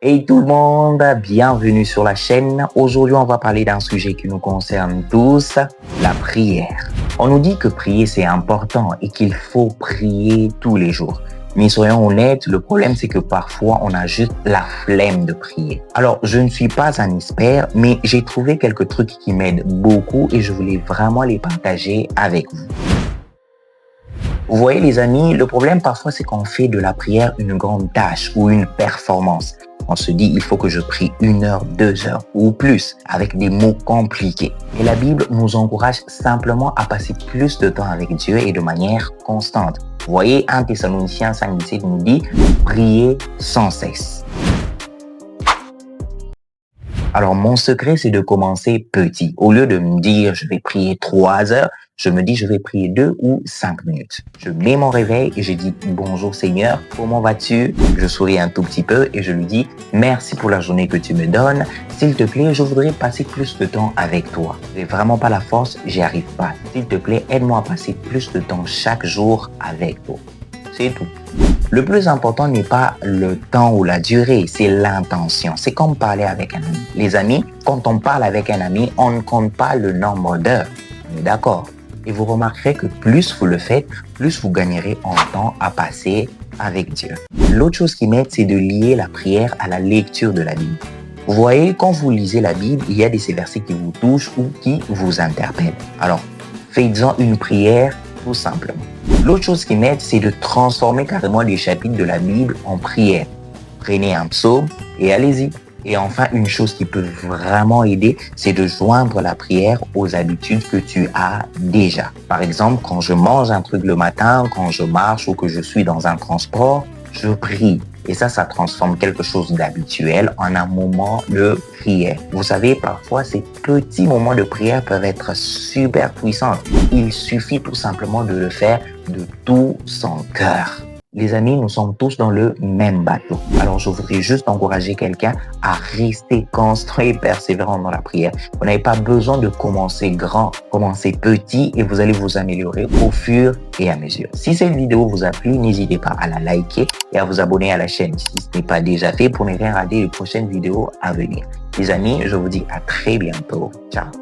Hey tout le monde, bienvenue sur la chaîne. Aujourd'hui, on va parler d'un sujet qui nous concerne tous, la prière. On nous dit que prier c'est important et qu'il faut prier tous les jours. Mais soyons honnêtes, le problème c'est que parfois on a juste la flemme de prier. Alors, je ne suis pas un expert, mais j'ai trouvé quelques trucs qui m'aident beaucoup et je voulais vraiment les partager avec vous. Vous voyez les amis, le problème parfois c'est qu'on fait de la prière une grande tâche ou une performance. On se dit il faut que je prie 1 heure, 2 heures ou plus avec des mots compliqués. Et la Bible nous encourage simplement à passer plus de temps avec Dieu et de manière constante. Vous voyez, 1 Thessaloniciens 5:17 nous dit prier sans cesse. Alors, mon secret, c'est de commencer petit. Au lieu de me dire, je vais prier 3 heures, je me dis, je vais prier 2 ou 5 minutes. Je mets mon réveil et je dis, bonjour Seigneur, comment vas-tu? Je souris un tout petit peu et je lui dis, merci pour la journée que tu me donnes. S'il te plaît, je voudrais passer plus de temps avec toi. Je n'ai vraiment pas la force, j'y arrive pas. S'il te plaît, aide-moi à passer plus de temps chaque jour avec toi. C'est tout. Le plus important n'est pas le temps ou la durée, c'est l'intention. C'est comme parler avec un ami. Les amis, quand on parle avec un ami, on ne compte pas le nombre d'heures. On est d'accord? Et vous remarquerez que plus vous le faites, plus vous gagnerez en temps à passer avec Dieu. L'autre chose qui m'aide, c'est de lier la prière à la lecture de la Bible. Vous voyez, quand vous lisez la Bible, il y a des versets qui vous touchent ou qui vous interpellent. Alors, faites-en une prière tout simplement. L'autre chose qui m'aide, c'est de transformer carrément les chapitres de la Bible en prière. Prenez un psaume et allez-y. Et enfin, une chose qui peut vraiment aider, c'est de joindre la prière aux habitudes que tu as déjà. Par exemple, quand je mange un truc le matin, quand je marche ou que je suis dans un transport, je prie. Et ça transforme quelque chose d'habituel en un moment de prière. Vous savez, parfois, ces petits moments de prière peuvent être super puissants. Il suffit tout simplement de le faire de tout son cœur. Les amis, nous sommes tous dans le même bateau. Alors, je voudrais juste encourager quelqu'un à rester constant et persévérant dans la prière. Vous n'avez pas besoin de commencer grand, commencez petit et vous allez vous améliorer au fur et à mesure. Si cette vidéo vous a plu, n'hésitez pas à la liker et à vous abonner à la chaîne si ce n'est pas déjà fait pour ne rien rater les prochaines vidéos à venir. Les amis, je vous dis à très bientôt. Ciao.